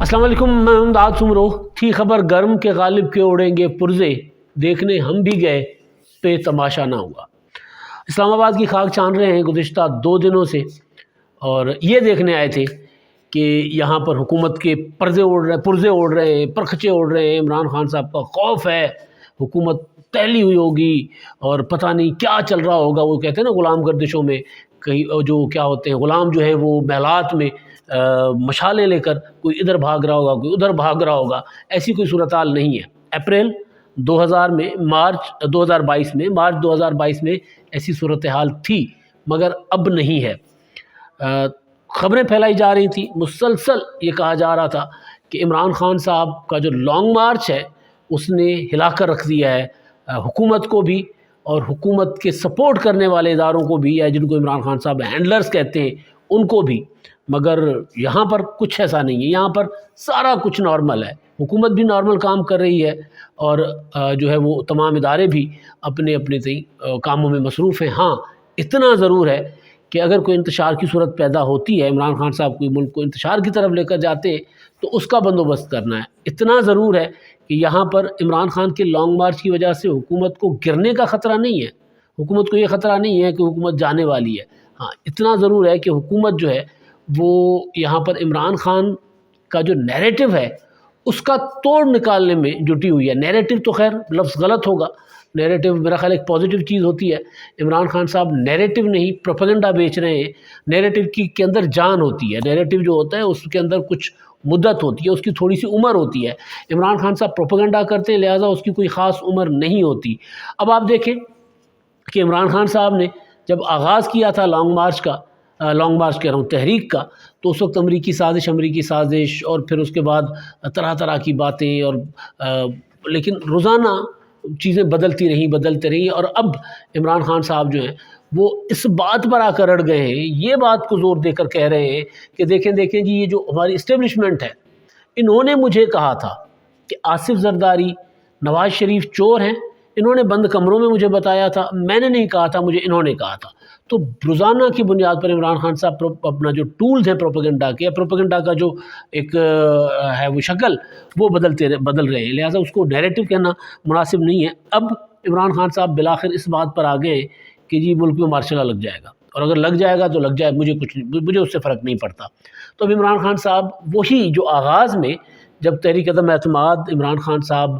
السلام علیکم، میں امداد سمرو۔ تھی خبر گرم کے غالب کے اڑیں گے پرزے، دیکھنے ہم بھی گئے پہ تماشا نہ ہوا۔ اسلام آباد کی خاک چھان رہے ہیں گزشتہ 2 دنوں سے، اور یہ دیکھنے آئے تھے کہ یہاں پر حکومت کے پرزے اڑ رہے ہیں، پرخچے اڑ رہے ہیں۔ عمران خان صاحب کا خوف ہے حکومت پھیلی ہوئی ہوگی اور پتہ نہیں کیا چل رہا ہوگا۔ وہ کہتے ہیں نا غلام گردشوں میں کہیں جو کیا ہوتے ہیں، غلام جو ہیں وہ محلات میں مشالیں لے کر کوئی ادھر بھاگ رہا ہوگا، کوئی ادھر بھاگ رہا ہوگا۔ ایسی کوئی صورتحال نہیں ہے۔ اپریل 2000 میں مارچ 2022 میں ایسی صورتحال تھی، مگر اب نہیں ہے۔ خبریں پھیلائی جا رہی تھیں، مسلسل یہ کہا جا رہا تھا کہ عمران خان صاحب کا جو لانگ مارچ ہے اس نے ہلا کر رکھ دیا ہے حکومت کو بھی، اور حکومت کے سپورٹ کرنے والے اداروں کو بھی، یا جن کو عمران خان صاحب ہینڈلرز کہتے ہیں ان کو بھی۔ مگر یہاں پر کچھ ایسا نہیں ہے، یہاں پر سارا کچھ نارمل ہے۔ حکومت بھی نارمل کام کر رہی ہے، اور جو ہے وہ تمام ادارے بھی اپنے کاموں میں مصروف ہیں۔ ہاں، اتنا ضرور ہے کہ اگر کوئی انتشار کی صورت پیدا ہوتی ہے، عمران خان صاحب کوئی ملک کو انتشار کی طرف لے کر جاتے ہیں، تو اس کا بندوبست کرنا ہے۔ اتنا ضرور ہے کہ یہاں پر عمران خان کے لانگ مارچ کی وجہ سے حکومت کو گرنے کا خطرہ نہیں ہے، حکومت کو یہ خطرہ نہیں ہے کہ حکومت جانے والی ہے۔ ہاں، اتنا ضرور ہے کہ حکومت جو ہے وہ یہاں پر عمران خان کا جو نیریٹو ہے اس کا توڑ نکالنے میں جٹی ہوئی ہے۔ نیریٹو تو خیر لفظ غلط ہوگا، نیریٹو میرا خیال ایک پازیٹیو چیز ہوتی ہے۔ عمران خان صاحب نیریٹو نہیں، پروپیگنڈا بیچ رہے ہیں۔ نیریٹو کے اندر جان ہوتی ہے، نیریٹو جو ہوتا ہے اس کے اندر کچھ مدت ہوتی ہے، اس کی تھوڑی سی عمر ہوتی ہے۔ عمران خان صاحب پروپیگنڈا کرتے ہیں، لہٰذا اس کی کوئی خاص عمر نہیں ہوتی۔ اب آپ دیکھیں کہ عمران خان صاحب نے جب آغاز کیا تھا لانگ مارچ کہہ رہا ہوں، تحریک کا، تو اس وقت امریکی سازش اور پھر اس کے بعد طرح طرح کی باتیں، اور لیکن روزانہ چیزیں بدلتے رہی، اور اب عمران خان صاحب جو ہیں وہ اس بات پر آ کر اڑ گئے ہیں، یہ بات کو زور دے کر کہہ رہے ہیں کہ دیکھیں جی، یہ جو ہماری اسٹیبلشمنٹ ہے، انہوں نے مجھے کہا تھا کہ آصف زرداری، نواز شریف چور ہیں، انہوں نے بند کمروں میں مجھے بتایا تھا، میں نے نہیں کہا تھا، مجھے انہوں نے کہا تھا۔ تو روزانہ کی بنیاد پر عمران خان صاحب اپنا جو ٹولز ہیں پروپیگنڈا کا جو ایک ہے وہ شکل وہ بدل رہے ہیں، لہٰذا اس کو نیریٹو کہنا مناسب نہیں ہے۔ اب عمران خان صاحب بالآخر اس بات پر آ گئے کہ جی ملک میں مارشل لا لگ جائے گا، اور اگر لگ جائے گا تو لگ جائے، مجھے اس سے فرق نہیں پڑتا۔ تو اب عمران خان صاحب وہی جو آغاز میں جب تحریک عدم اعتماد عمران خان صاحب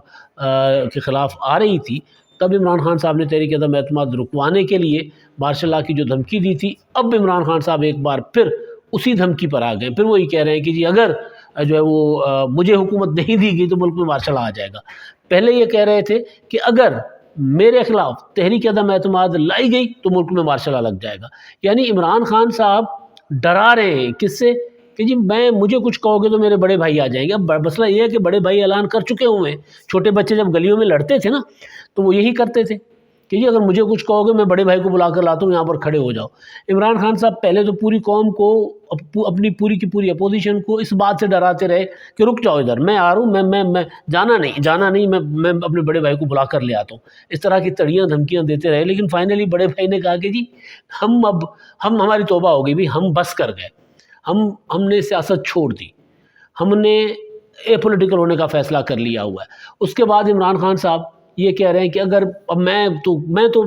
کے خلاف آ رہی تھی، تب عمران خان صاحب نے تحریک عدم اعتماد رکوانے کے لیے مارشل لا کی جو دھمکی دی تھی، اب عمران خان صاحب ایک بار پھر اسی دھمکی پر آ گئے۔ پھر وہی کہہ رہے ہیں کہ جی اگر جو ہے وہ مجھے حکومت نہیں دی گئی تو ملک میں مارشل لا آ جائے گا۔ پہلے یہ کہہ رہے تھے کہ اگر میرے خلاف تحریک عدم اعتماد لائی گئی تو ملک میں مارشل لا لگ جائے گا۔ یعنی عمران خان صاحب ڈرا رہے ہیں کس سے کہ جی مجھے کچھ کہو گے تو میرے بڑے بھائی آ جائیں گے۔ اب مسئلہ یہ ہے کہ بڑے بھائی اعلان کر چکے ہوئے ہیں۔ چھوٹے بچے جب گلیوں میں لڑتے تھے نا تو وہ یہی کرتے تھے کہ جی اگر مجھے کچھ کہو گے میں بڑے بھائی کو بلا کر لاتا ہوں، یہاں پر کھڑے ہو جاؤ۔ عمران خان صاحب پہلے تو پوری قوم کو، اپنی پوری کی پوری اپوزیشن کو اس بات سے ڈراتے رہے کہ رک جاؤ ادھر، میں آ رہا ہوں، میں جانا نہیں، میں اپنے بڑے بھائی کو بلا کر لے آتا ہوں۔ اس طرح کی تڑیاں دھمکیاں دیتے رہے، لیکن فائنلی بڑے بھائی نے کہا کہ جی ہماری توبہ ہو گئی بھی، ہم بس کر گئے، ہم نے سیاست چھوڑ دی، ہم نے اے پولیٹیکل ہونے کا فیصلہ کر لیا ہوا ہے۔ اس کے بعد عمران خان صاحب یہ کہہ رہے ہیں کہ اگر اب میں تو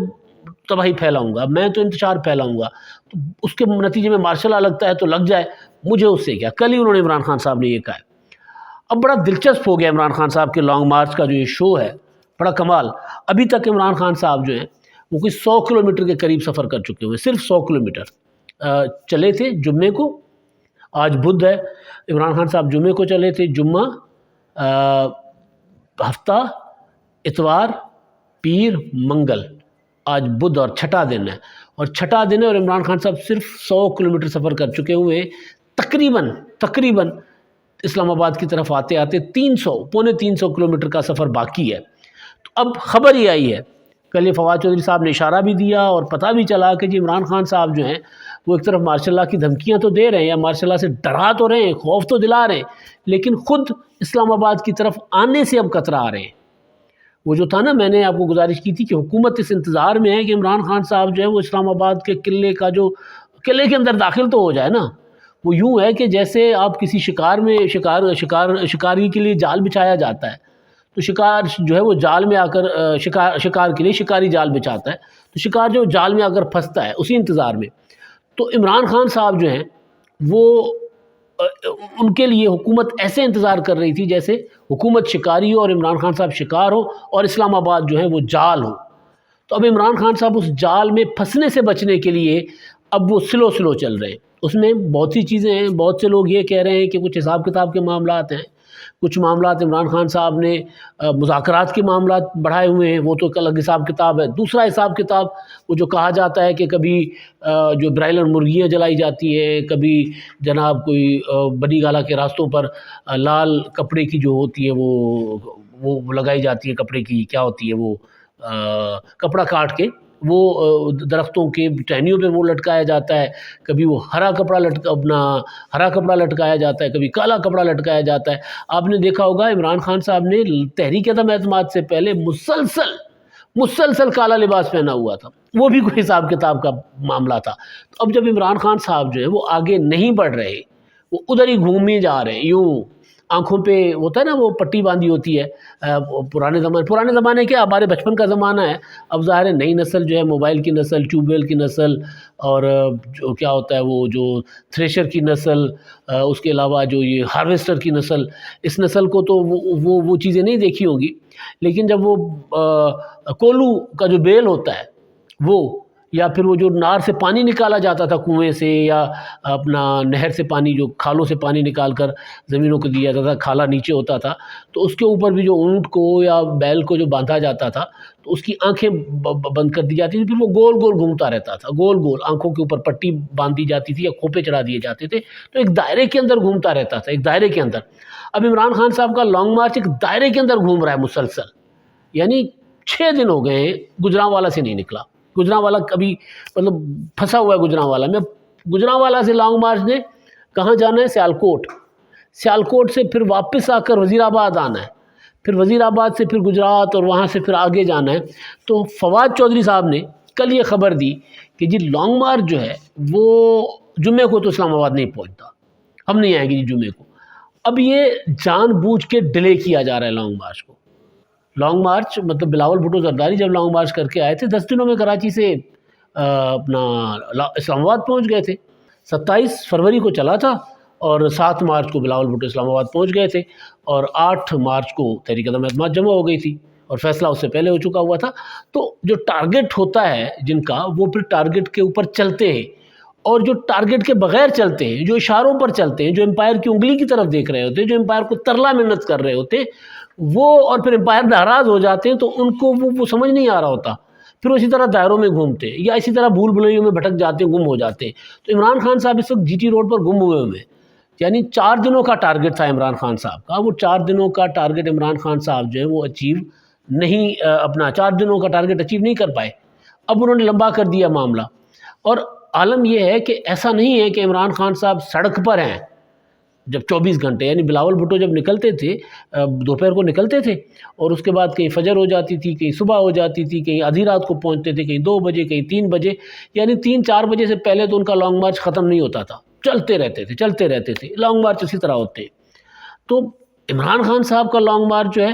تباہی پھیلاؤں گا، میں تو انتشار پھیلاؤں گا، تو اس کے نتیجے میں مارشل لا لگتا ہے تو لگ جائے، مجھے اس سے کیا۔ کل ہی انہوں نے عمران خان صاحب نے یہ کہا ہے۔ اب بڑا دلچسپ ہو گیا عمران خان صاحب کے لانگ مارچ کا جو یہ شو ہے، بڑا کمال۔ ابھی تک عمران خان صاحب جو ہیں وہ کوئی 100 کلومیٹر کے قریب سفر کر چکے ہوئے، صرف 100 کلومیٹر چلے تھے جمعے کو۔ آج بدھ ہے، عمران خان صاحب جمعے کو چلے تھے، جمعہ، ہفتہ، اتوار، پیر، منگل، آج بدھ اور چھٹا دن ہے، اور عمران خان صاحب صرف 100 کلومیٹر سفر کر چکے ہوئے ہیں۔ تقریباً اسلام آباد کی طرف آتے 300 کلومیٹر کا سفر باقی ہے۔ تو اب خبر یہ آئی ہے، کل یہ فواد چودھری صاحب نے اشارہ بھی دیا اور پتہ بھی چلا کہ جی عمران خان صاحب جو ہیں وہ ایک طرف مارشل لا کی دھمکیاں تو دے رہے ہیں، یا مارشل لا سے ڈرا تو رہے ہیں، خوف تو دلا رہے ہیں، لیکن خود اسلام آباد کی طرف آنے سے اب کترا آ رہے ہیں۔ وہ جو تھا نا، میں نے آپ کو گزارش کی تھی کہ حکومت اس انتظار میں ہے کہ عمران خان صاحب جو ہے وہ اسلام آباد کے قلعے کے اندر داخل تو ہو جائے نا۔ وہ یوں ہے کہ جیسے آپ کسی شکار میں شکاری کے لیے جال بچھایا جاتا ہے، تو شکار جو ہے وہ جال میں آ کر شکار کے لیے شکاری جال بچھاتا ہے، تو شکار جو جال میں آ کر پھنستا ہے اسی انتظار میں۔ تو عمران خان صاحب جو ہیں وہ ان کے لیے حکومت ایسے انتظار کر رہی تھی جیسے حکومت شکاری ہو اور عمران خان صاحب شکار ہو اور اسلام آباد جو ہے وہ جال ہو۔ تو اب عمران خان صاحب اس جال میں پھنسنے سے بچنے کے لیے اب وہ سلو چل رہے ہیں۔ اس میں بہت سی چیزیں ہیں، بہت سے لوگ یہ کہہ رہے ہیں کہ کچھ حساب کتاب کے معاملات ہیں، کچھ معاملات عمران خان صاحب نے مذاکرات کے معاملات بڑھائے ہوئے ہیں، وہ تو ایک الگ حساب کتاب ہے۔ دوسرا حساب کتاب وہ جو کہا جاتا ہے کہ کبھی جو برائلر مرغیاں جلائی جاتی ہیں، کبھی جناب کوئی بنی گالہ کے راستوں پر لال کپڑے کی جو ہوتی ہے وہ لگائی جاتی ہے، کپڑے کی کیا ہوتی ہے وہ کپڑا کاٹ کے وہ درختوں کے ٹہنیوں پہ وہ لٹکایا جاتا ہے، کبھی وہ ہرا کپڑا لٹکایا جاتا ہے، کبھی کالا کپڑا لٹکایا جاتا ہے۔ آپ نے دیکھا ہوگا عمران خان صاحب نے تحریک عدم اعتماد سے پہلے مسلسل کالا لباس پہنا ہوا تھا، وہ بھی کوئی حساب کتاب کا معاملہ تھا۔ تو اب جب عمران خان صاحب جو ہے وہ آگے نہیں بڑھ رہے، وہ ادھر ہی گھومے جا رہے ہیں، یوں آنکھوں پہ ہوتا ہے نا وہ پٹی باندھی ہوتی ہے، پرانے زمانے کیا ہمارے بچپن کا زمانہ ہے، اب ظاہر ہے نئی نسل جو ہے موبائل کی نسل، ٹیوب ویل کی نسل، اور جو کیا ہوتا ہے وہ جو تھریشر کی نسل، اس کے علاوہ جو یہ ہارویسٹر کی نسل، اس نسل کو تو وہ چیزیں نہیں دیکھی ہوں گی۔ لیکن جب وہ کولو کا جو بیل ہوتا ہے وہ، یا پھر وہ جو نار سے پانی نکالا جاتا تھا کنویں سے یا اپنا نہر سے پانی، جو کھالوں سے پانی نکال کر زمینوں کو دیا جاتا تھا، کھالا نیچے ہوتا تھا، تو اس کے اوپر بھی جو اونٹ کو یا بیل کو جو باندھا جاتا تھا تو اس کی آنکھیں بند کر دی جاتی تھی، پھر وہ گول گول گھومتا رہتا تھا، گول گول آنکھوں کے اوپر پٹی باندھی جاتی تھی یا کھوپے چڑھا دیے جاتے تھے، تو ایک دائرے کے اندر گھومتا رہتا تھا، ایک دائرے کے اندر۔ اب عمران خان صاحب کا لانگ مارچ ایک دائرے کے اندر گھوم رہا ہے مسلسل، یعنی 6 دن ہو گئے ہیں گجرانوالہ سے نہیں نکلا۔ گجرانوالہ کبھی مطلب پھنسا ہوا ہے گجرانوالہ میں۔ گجرانوالہ سے لانگ مارچ نے کہاں جانا ہے؟ سیالکوٹ سے پھر واپس آ کر وزیر آباد آنا ہے، پھر وزیر آباد سے پھر گجرات، اور وہاں سے پھر آگے جانا ہے۔ تو فواد چودھری صاحب نے کل یہ خبر دی کہ جی لانگ مارچ جو ہے وہ جمعے کو تو اسلام آباد نہیں پہنچتا، ہم نہیں آئیں گے جی جمعے کو۔ اب یہ جان بوجھ کے ڈیلے کیا جا رہا ہے لانگ مارچ کو۔ لانگ مارچ مطلب بلاول بھٹو زرداری جب لانگ مارچ کر کے آئے تھے 10 دنوں میں کراچی سے اپنا اسلام آباد پہنچ گئے تھے۔ 27 فروری کو چلا تھا اور 7 مارچ کو بلاول بھٹو اسلام آباد پہنچ گئے تھے، اور 8 مارچ کو تحریک عدم اعتماد جمع ہو گئی تھی اور فیصلہ اس سے پہلے ہو چکا ہوا تھا۔ تو جو ٹارگٹ ہوتا ہے جن کا، وہ پھر ٹارگٹ کے اوپر چلتے ہیں، اور جو ٹارگٹ کے بغیر چلتے ہیں، جو اشاروں پر چلتے ہیں، جو امپائر کی انگلی کی طرف دیکھ رہے ہوتے ہیں، جو امپائر کو ترلا منت کر رہے ہوتے ہیں، وہ اور پھر امپائر ناراض ہو جاتے ہیں، تو ان کو وہ سمجھ نہیں آ رہا ہوتا، پھر وہ اسی طرح دائروں میں گھومتے ہیں یا اسی طرح بھول بھلائیوں میں بھٹک جاتے ہیں، گم ہو جاتے ہیں۔ تو عمران خان صاحب اس وقت جی ٹی روڈ پر گم ہوئے ہیں، یعنی 4 دنوں کا ٹارگٹ تھا عمران خان صاحب کا، وہ 4 دنوں کا ٹارگٹ عمران خان صاحب جو ہے وہ اچیو نہیں، اپنا 4 دنوں کا ٹارگٹ اچیو نہیں کر پائے۔ اب انہوں نے لمبا کر دیا معاملہ، اور عالم یہ ہے کہ ایسا نہیں ہے کہ عمران خان صاحب سڑک پر ہیں جب 24 گھنٹے، یعنی بلاول بھٹو جب نکلتے تھے دوپہر کو نکلتے تھے، اور اس کے بعد کہیں فجر ہو جاتی تھی، کہیں صبح ہو جاتی تھی، کہیں آدھی رات کو پہنچتے تھے، کہیں 2 بجے، کہیں 3 بجے، یعنی 3-4 بجے سے پہلے تو ان کا لانگ مارچ ختم نہیں ہوتا تھا، چلتے رہتے تھے لانگ مارچ اسی طرح ہوتے ہیں۔ تو عمران خان صاحب کا لانگ مارچ جو ہے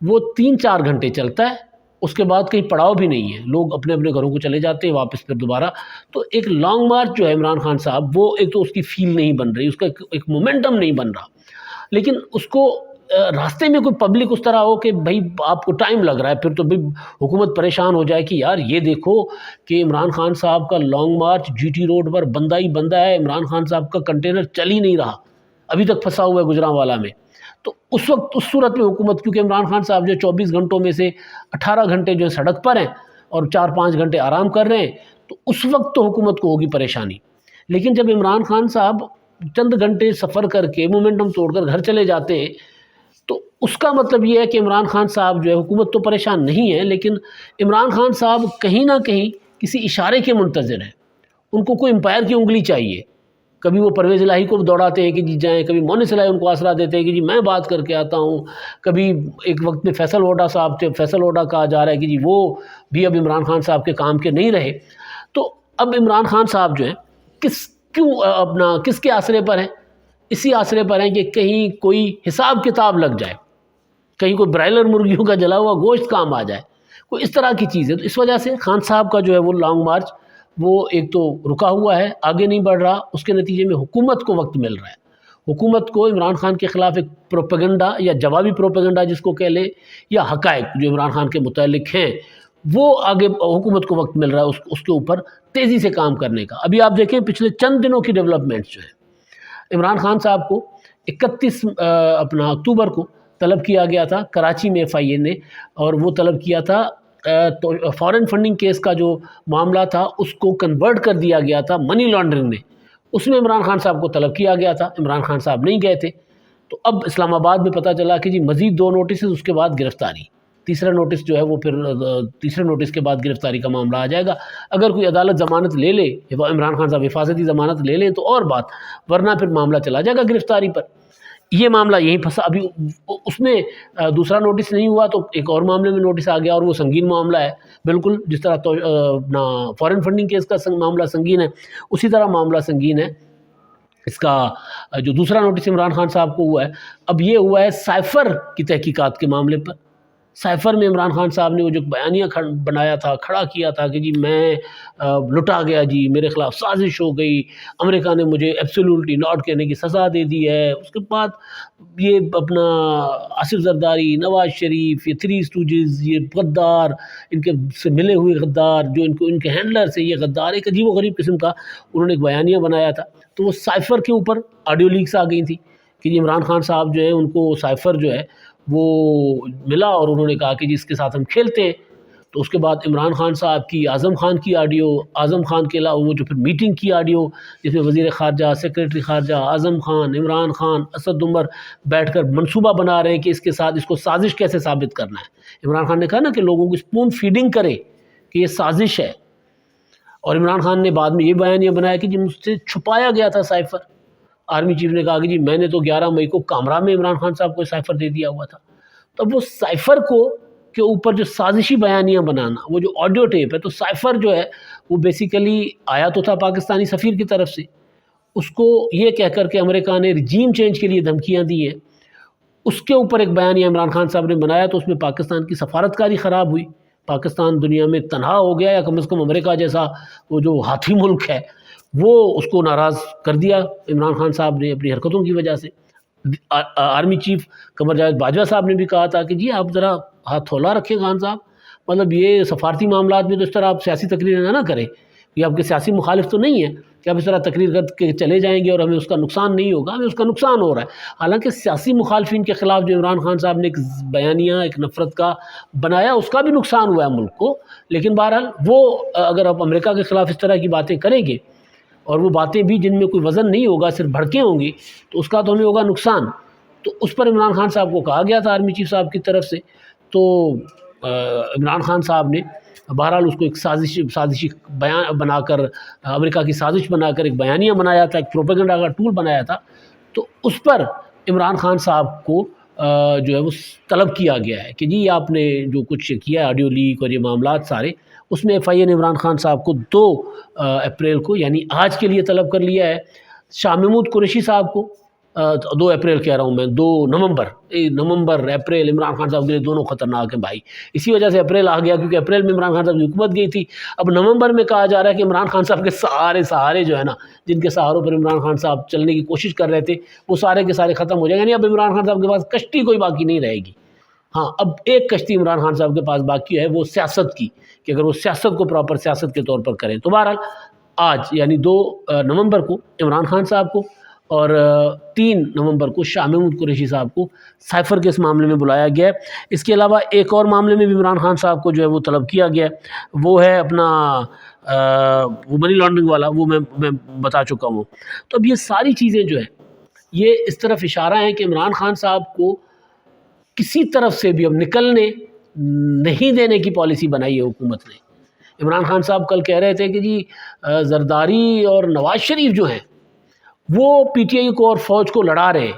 وہ 3-4 گھنٹے چلتا ہے، اس کے بعد کہیں پڑاؤ بھی نہیں ہے، لوگ اپنے اپنے گھروں کو چلے جاتے ہیں واپس پھر دوبارہ۔ تو ایک لانگ مارچ جو ہے عمران خان صاحب، وہ ایک تو اس کی فیل نہیں بن رہی، اس کا ایک مومنٹم نہیں بن رہا، لیکن اس کو راستے میں کوئی پبلک اس طرح ہو کہ بھائی آپ کو ٹائم لگ رہا ہے، پھر تو بھی حکومت پریشان ہو جائے کہ یار یہ دیکھو کہ عمران خان صاحب کا long march G T road پر بندہ ہی بندہ ہے، عمران خان صاحب کا کنٹینر چل ہی نہیں رہا، ابھی تک پھنسا ہوا ہے گجرانوالہ میں۔ تو اس وقت اس صورت میں حکومت، کیونکہ عمران خان صاحب جو 24 گھنٹوں میں سے 18 گھنٹے جو سڑک پر ہیں اور 4-5 گھنٹے آرام کر رہے ہیں، تو اس وقت تو حکومت کو ہوگی پریشانی۔ لیکن جب عمران خان صاحب چند گھنٹے سفر کر کے مومنٹم توڑ کر گھر چلے جاتے ہیں، تو اس کا مطلب یہ ہے کہ عمران خان صاحب جو ہے، حکومت تو پریشان نہیں ہے، لیکن عمران خان صاحب کہیں نہ کہیں کسی اشارے کے منتظر ہیں، ان کو کوئی امپائر کی انگلی چاہیے۔ کبھی وہ پرویز الہی کو دوڑاتے ہیں کہ جی جائیں، کبھی مونس الہی ان کو آسرا دیتے ہیں کہ جی میں بات کر کے آتا ہوں، کبھی ایک وقت میں فیصل اوڈا صاحب تھے، فیصل اوڈا کہا جا رہا ہے کہ جی وہ بھی اب عمران خان صاحب کے کام کے نہیں رہے۔ تو اب عمران خان صاحب جو ہیں کس کیوں اپنا کس کے آسرے پر ہیں؟ اسی آسرے پر ہیں کہ کہیں کوئی حساب کتاب لگ جائے، کہیں کوئی برائلر مرغیوں کا جلا ہوا گوشت کام آ جائے، کوئی اس طرح کی چیز ہے۔ تو اس وجہ سے خان صاحب کا جو ہے وہ لانگ مارچ وہ ایک تو رکا ہوا ہے، آگے نہیں بڑھ رہا، اس کے نتیجے میں حکومت کو وقت مل رہا ہے، حکومت کو عمران خان کے خلاف ایک پروپیگنڈا یا جوابی پروپیگنڈا جس کو کہہ لیں، یا حقائق جو عمران خان کے متعلق ہیں وہ آگے حکومت کو وقت مل رہا ہے اس کے اوپر تیزی سے کام کرنے کا۔ ابھی آپ دیکھیں پچھلے چند دنوں کی ڈیولپمنٹس جو ہیں، عمران خان صاحب کو 31 اکتوبر کو طلب کیا گیا تھا کراچی میں FIA نے، اور وہ طلب کیا تھا تو فارن فنڈنگ کیس کا جو معاملہ تھا اس کو کنورٹ کر دیا گیا تھا منی لانڈرنگ میں، اس میں عمران خان صاحب کو طلب کیا گیا تھا، عمران خان صاحب نہیں گئے تھے۔ تو اب اسلام آباد میں پتہ چلا کہ جی مزید 2 نوٹسز، اس کے بعد گرفتاری، تیسرا نوٹس جو ہے وہ پھر تیسرے نوٹس کے بعد گرفتاری کا معاملہ آ جائے گا۔ اگر کوئی عدالت ضمانت لے لے، عمران خان صاحب حفاظتی ضمانت لے لیں تو اور بات، ورنہ پھر معاملہ چلا جائے گا گرفتاری پر۔ یہ معاملہ یہیں پھنسا۔ ابھی اس میں دوسرا نوٹس نہیں ہوا تو ایک اور معاملے میں نوٹس آ گیا، اور وہ سنگین معاملہ ہے، بالکل جس طرح فارن فنڈنگ کیس کا معاملہ سنگین ہے، اسی طرح معاملہ سنگین ہے اس کا جو دوسرا نوٹس عمران خان صاحب کو ہوا ہے۔ اب یہ ہوا ہے سائفر کی تحقیقات کے معاملے پر۔ سائفر میں عمران خان صاحب نے وہ جو بیانیہ بنایا تھا، کھڑا کیا تھا کہ جی میں لٹا گیا، جی میرے خلاف سازش ہو گئی، امریکہ نے مجھے ایبسولوٹلی ناٹ کہنے کی سزا دے دی ہے۔ اس کے بعد یہ اپنا آصف زرداری، نواز شریف، یہ 3 اسٹوجز، یہ غدار، ان کے سے ملے ہوئے غدار، جو ان کے ہینڈلر سے یہ غدار، ایک عجیب و غریب قسم کا انہوں نے ایک بیانیہ بنایا تھا۔ تو وہ سائفر کے اوپر آڈیو لیکس آ گئی تھی کہ جی عمران خان صاحب جو ہے ان کو سائفر جو ہے وہ ملا، اور انہوں نے کہا کہ جی اس کے ساتھ ہم کھیلتے ہیں۔ تو اس کے بعد عمران خان صاحب کی اعظم خان کی آڈیو، اعظم خان کے علاوہ وہ جو پھر میٹنگ کی آڈیو جس میں وزیر خارجہ، سیکریٹری خارجہ، اعظم خان، عمران خان، اسد عمر بیٹھ کر منصوبہ بنا رہے ہیں کہ اس کے ساتھ اس کو سازش کیسے ثابت کرنا ہے۔ عمران خان نے کہا نا کہ لوگوں کو اسپون فیڈنگ کرے کہ یہ سازش ہے، اور عمران خان نے بعد میں یہ بیانیہ بنایا کہ جی مجھ سے چھپایا گیا تھا سائفر۔ آرمی چیف نے کہا کہ جی میں نے تو 11 مئی کو کامرا میں عمران خان صاحب کو سائفر دے دیا ہوا تھا۔ تو اب وہ سائفر کو کے اوپر جو سازشی بیانیاں بنانا، وہ جو آڈیو ٹیپ ہے، تو سائفر جو ہے وہ بیسیکلی آیا تو تھا پاکستانی سفیر کی طرف سے، اس کو یہ کہہ کر کہ امریکہ نے رجیم چینج کے لیے دھمکیاں دی ہیں، اس کے اوپر ایک بیانیہ عمران خان صاحب نے بنایا، تو اس میں پاکستان کی سفارتکاری خراب ہوئی، پاکستان دنیا میں تنہا ہو گیا، یا کم از کم امریکہ جیسا وہ جو ہاتھی ملک ہے وہ اس کو ناراض کر دیا عمران خان صاحب نے اپنی حرکتوں کی وجہ سے۔ آرمی چیف قمر جاوید باجوہ صاحب نے بھی کہا تھا کہ جی آپ ذرا ہاتھ تھولا رکھیں خان صاحب، مطلب یہ سفارتی معاملات میں تو اس طرح آپ سیاسی تقریر نہ کریں، یہ آپ کے سیاسی مخالف تو نہیں ہے کہ آپ اس طرح تقریر کر کے چلے جائیں گے اور ہمیں اس کا نقصان نہیں ہوگا، ہمیں اس کا نقصان ہو رہا ہے۔ حالانکہ سیاسی مخالفین کے خلاف جو عمران خان صاحب نے ایک بیانیہ، ایک نفرت کا بنایا، اس کا بھی نقصان ہوا ہے ملک کو، لیکن بہرحال وہ اگر آپ امریکہ کے خلاف اس طرح کی باتیں کریں گے، اور وہ باتیں بھی جن میں کوئی وزن نہیں ہوگا، صرف بھڑکیں ہوں گی، تو اس کا تو ہمیں ہوگا نقصان۔ تو اس پر عمران خان صاحب کو کہا گیا تھا آرمی چیف صاحب کی طرف سے، تو عمران خان صاحب نے بہرحال اس کو ایک سازشی بیان بنا کر، امریکہ کی سازش بنا کر ایک بیانیہ بنایا تھا، ایک پروپیگنڈا کا ٹول بنایا تھا۔ تو اس پر عمران خان صاحب کو جو ہے وہ طلب کیا گیا ہے کہ جی آپ نے جو کچھ کیا آڈیو لیک اور یہ معاملات سارے، اس میں FIA نے عمران خان صاحب کو 2 اپریل کو، یعنی آج کے لیے طلب کر لیا ہے۔ شاہ محمود قریشی صاحب کو 2 اپریل کہہ رہا ہوں میں، 2 نومبر اپریل عمران خان صاحب کے لیے دونوں خطرناک ہیں بھائی، اسی وجہ سے اپریل آ گیا کیونکہ اپریل میں عمران خان صاحب کی حکومت گئی تھی۔ اب نومبر میں کہا جا رہا ہے کہ عمران خان صاحب کے سہارے جو ہے نا، جن کے سہاروں پر عمران خان صاحب چلنے کی کوشش کر رہے تھے، وہ سارے کے سارے ختم ہو جائیں گے، یعنی اب عمران خان صاحب کے پاس کشتی کوئی باقی نہیں رہے گی۔ ہاں، اب ایک کشتی عمران خان صاحب کے پاس باقی ہے، وہ سیاست کی، کہ اگر وہ سیاست کو پراپر سیاست کے طور پر کریں۔ تو بہرحال آج یعنی 2 نومبر کو عمران خان صاحب کو اور 3 نومبر کو شاہ محمود قریشی صاحب کو سائفر کے اس معاملے میں بلایا گیا ہے۔ اس کے علاوہ ایک اور معاملے میں بھی عمران خان صاحب کو جو ہے وہ طلب کیا گیا ہے، وہ ہے اپنا وہ منی لانڈرنگ والا، وہ میں بتا چکا ہوں۔ تو اب یہ ساری چیزیں جو ہیں یہ اس طرف اشارہ ہیں کہ عمران خان صاحب کو کسی طرف سے بھی اب نکلنے نہیں دینے کی پالیسی بنائی ہے حکومت نے۔ عمران خان صاحب کل کہہ رہے تھے کہ جی زرداری اور نواز شریف جو ہیں وہ PTI کو اور فوج کو لڑا رہے ہیں۔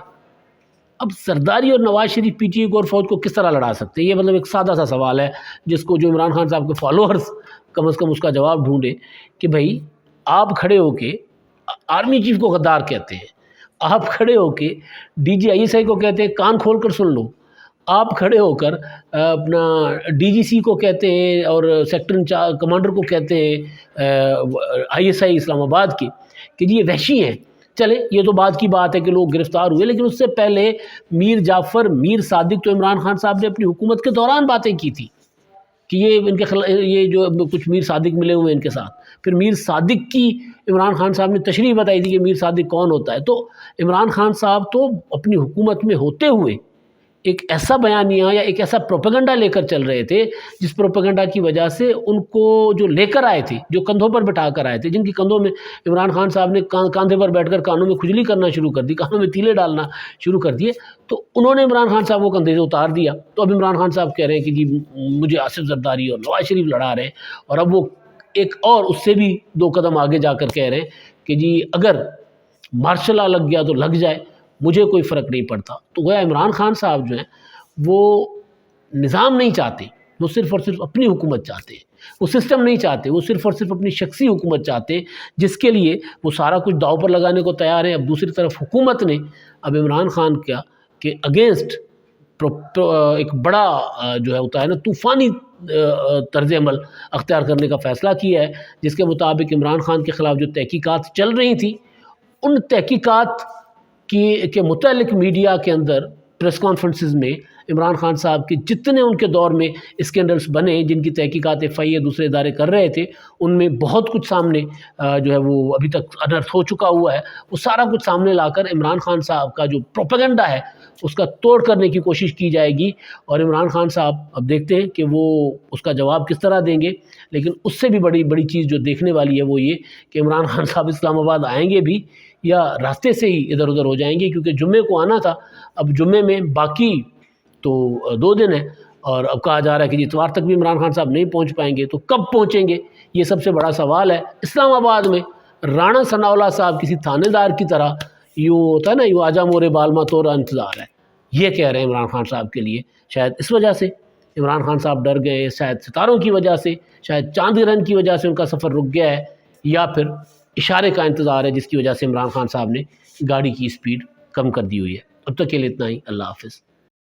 اب زرداری اور نواز شریف PTI کو اور فوج کو کس طرح لڑا سکتے ہیں؟ یہ مطلب ایک سادہ سا سوال ہے جس کو جو عمران خان صاحب کے فالوورز کم از کم اس کا جواب ڈھونڈے کہ بھائی آپ کھڑے ہو کے آرمی چیف کو غدار کہتے ہیں، آپ کھڑے ہو کے D G I S I کو کہتے ہیں کان کھول کر سن لو، آپ کھڑے ہو کر اپنا ڈی جی سی کو کہتے ہیں اور سیکٹر انچارج کمانڈر کو کہتے ہیں آئی ایس آئی اسلام آباد کی کہ جی یہ وحشی ہیں۔ چلے یہ تو بعد کی بات ہے کہ لوگ گرفتار ہوئے، لیکن اس سے پہلے میر جعفر، میر صادق تو عمران خان صاحب نے اپنی حکومت کے دوران باتیں کی تھی کہ یہ ان کے یہ جو کچھ میر صادق ملے ہوئے ہیں ان کے ساتھ، پھر میر صادق کی عمران خان صاحب نے تشریح بتائی تھی کہ میر صادق کون ہوتا ہے۔ تو عمران خان صاحب تو اپنی حکومت میں ہوتے ہوئے ایک ایسا بیانیہ یا ایک ایسا پروپیگنڈا لے کر چل رہے تھے جس پروپیگنڈا کی وجہ سے ان کو جو لے کر آئے تھے، جو کندھوں پر بٹھا کر آئے تھے، جن کی کندھوں میں عمران خان صاحب نے کاندھے پر بیٹھ کر کانوں میں کھجلی کرنا شروع کر دی، کانوں میں تیلے ڈالنا شروع کر دیے، تو انہوں نے عمران خان صاحب کو کندھے سے اتار دیا۔ تو اب عمران خان صاحب کہہ رہے ہیں کہ جی مجھے آصف زرداری اور نواز شریف لڑا رہے ہیں، اور اب وہ ایک اور اس سے بھی 2 قدم آگے جا کر کہہ رہے ہیں کہ جی اگر مارشل لا لگ گیا تو لگ جائے، مجھے کوئی فرق نہیں پڑتا۔ تو گویا عمران خان صاحب جو ہیں وہ نظام نہیں چاہتے، وہ صرف اور صرف اپنی حکومت چاہتے ہیں، وہ سسٹم نہیں چاہتے، وہ صرف اور صرف اپنی شخصی حکومت چاہتے ہیں، جس کے لیے وہ سارا کچھ داؤ پر لگانے کو تیار ہیں۔ اب دوسری طرف حکومت نے اب عمران خان کیا کہ اگینسٹ ایک بڑا جو ہے ہوتا ہے نا طوفانی طرز عمل اختیار کرنے کا فیصلہ کیا ہے، جس کے مطابق عمران خان کے خلاف جو تحقیقات چل رہی تھیں، ان تحقیقات کے متعلق میڈیا کے اندر پریس کانفرنسز میں عمران خان صاحب کے جتنے ان کے دور میں اسکینڈلز بنے، جن کی تحقیقات ایف آئی اے دوسرے ادارے کر رہے تھے، ان میں بہت کچھ سامنے جو ہے وہ ابھی تک انرتھ ہو چکا ہوا ہے۔ وہ سارا کچھ سامنے لا کر عمران خان صاحب کا جو پروپیگنڈا ہے اس کا توڑ کرنے کی کوشش کی جائے گی، اور عمران خان صاحب اب دیکھتے ہیں کہ وہ اس کا جواب کس طرح دیں گے۔ لیکن اس سے بھی بڑی چیز جو دیکھنے والی ہے وہ یہ کہ عمران خان صاحب اسلام آباد آئیں گے بھی یا راستے سے ہی ادھر ادھر ہو جائیں گے، کیونکہ جمعے کو آنا تھا، اب جمعے میں باقی تو 2 دن ہیں، اور اب کہا جا رہا ہے کہ اتوار تک بھی عمران خان صاحب نہیں پہنچ پائیں گے، تو کب پہنچیں گے یہ سب سے بڑا سوال ہے۔ اسلام آباد میں رانا ثناء اللہ صاحب کسی تھانے دار کی طرح یوں ہوتا ہے نا، یوں آجا مورے بالما تورا انتظار ہے، یہ کہہ رہے ہیں عمران خان صاحب کے لیے۔ شاید اس وجہ سے عمران خان صاحب ڈر گئے، شاید ستاروں کی وجہ سے، شاید چاند گرہن کی وجہ سے ان کا سفر رک گیا ہے، یا پھر اشارے کا انتظار ہے جس کی وجہ سے عمران خان صاحب نے گاڑی کی سپیڈ کم کر دی ہوئی ہے۔ اب تک کے لیے اتنا ہی، اللہ حافظ۔